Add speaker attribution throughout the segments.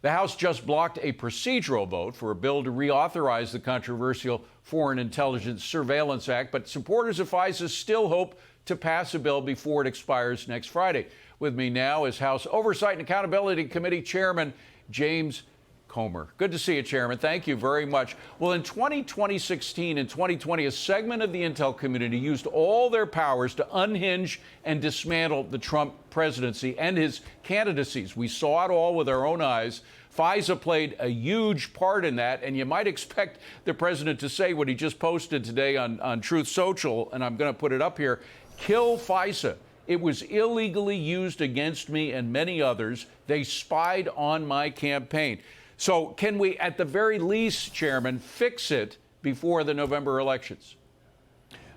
Speaker 1: The House just blocked a procedural vote for a bill to reauthorize the controversial Foreign Intelligence Surveillance Act, but supporters of FISA still hope to pass a bill before it expires next Friday. With me now is House Oversight and Accountability Committee Chairman James Comer. Good to see you, Chairman. Thank you very much. Well, in 2016 and 2020, a segment of the intel community used all their powers to unhinge and dismantle the Trump presidency and his candidacies. We saw it all with our own eyes. FISA played a huge part in that, and you might expect the president to say what he just posted today on Truth Social, and I'm going to put it up here: kill FISA. It was illegally used against me and many others. They spied on my campaign. So can we, at the very least, Chairman, fix it before the November elections?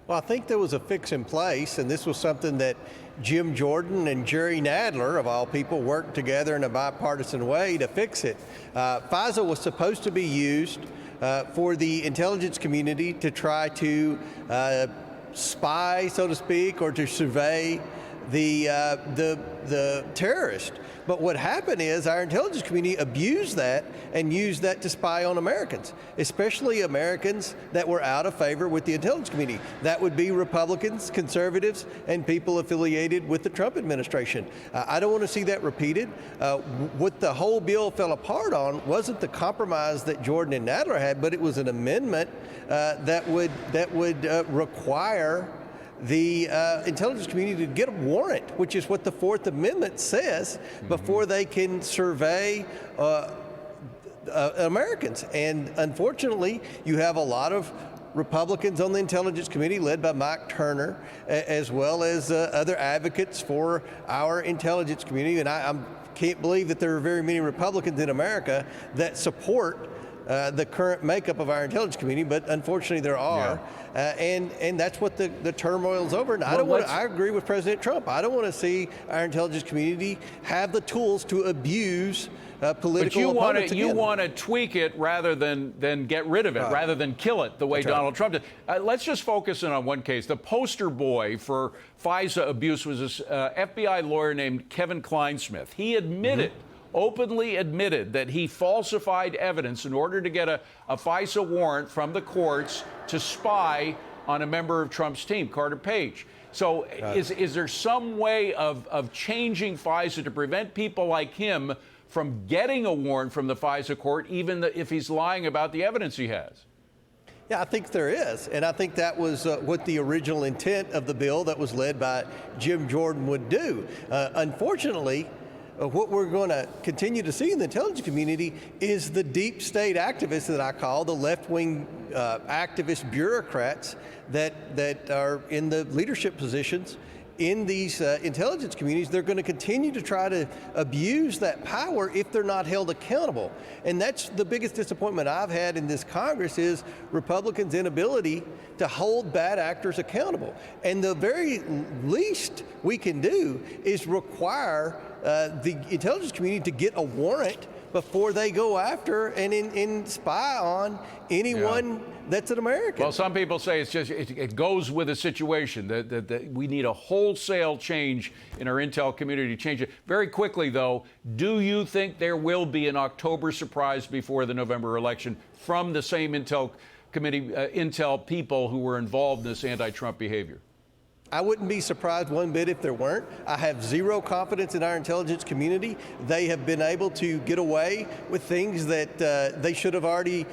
Speaker 2: Well, I think there was a fix in place, and this was something that Jim Jordan and Jerry Nadler, of all people, worked together in a bipartisan way to fix it. FISA was supposed to be used for the intelligence community to try to spy, so to speak, or to survey the terrorist. But what happened is our intelligence community abused that and used that to spy on Americans, especially Americans that were out of favor with the intelligence community. That would be Republicans, conservatives, and people affiliated with the Trump administration. I don't want to see that repeated. What the whole bill fell apart on wasn't the compromise that Jordan and Nadler had, but it was an amendment that would require the intelligence community to get a warrant, which is what the Fourth Amendment says, before they can survey Americans. And unfortunately, you have a lot of Republicans on the Intelligence Committee, led by Mike Turner, as well as other advocates for our intelligence community. And I can't believe that there are very many Republicans in America that support the current makeup of our intelligence community, but unfortunately there are, and that's what the turmoil's over. And I agree with President Trump. I don't want to see our intelligence community have the tools to abuse political opponents.
Speaker 1: But you want to tweak it rather than get rid of it, rather than kill it the way Donald Trump did. Let's just focus in on one case. The poster boy for FISA abuse was this FBI lawyer named Kevin Kleinsmith. He admitted. Openly admitted that he falsified evidence in order to get a FISA warrant from the courts to spy on a member of Trump's team, Carter Page. So is there some way of changing FISA to prevent people like him from getting a warrant from the FISA court, even if he's lying about the evidence he has?
Speaker 2: Yeah, I think there is, and I think that was what the original intent of the bill that was led by Jim Jordan would do. Unfortunately, what we're going to continue to see in the intelligence community is the deep state activists that I call the left-wing activist bureaucrats that are in the leadership positions in these intelligence communities. They're going to continue to try to abuse that power if they're not held accountable. And that's the biggest disappointment I've had in this Congress, is Republicans' inability to hold bad actors accountable. And the very least we can do is require the intelligence community to get a warrant before they go after and spy on anyone that's an American.
Speaker 1: Well, some people say it's just it goes with the situation, that we need a wholesale change in our intel community to change it. Very quickly, though, do you think there will be an October surprise before the November election from the same intel committee, intel people who were involved in this anti-Trump behavior?
Speaker 2: I wouldn't be surprised one bit if there weren't. I have zero confidence in our intelligence community. They have been able to get away with things that they should have already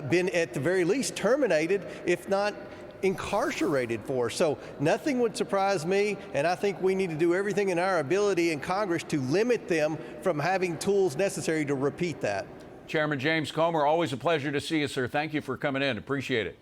Speaker 2: been, at the very least, terminated, if not incarcerated for. So nothing would surprise me, and I think we need to do everything in our ability in Congress to limit them from having tools necessary to repeat that.
Speaker 1: Chairman James Comer, always a pleasure to see you, sir. Thank you for coming in. Appreciate it.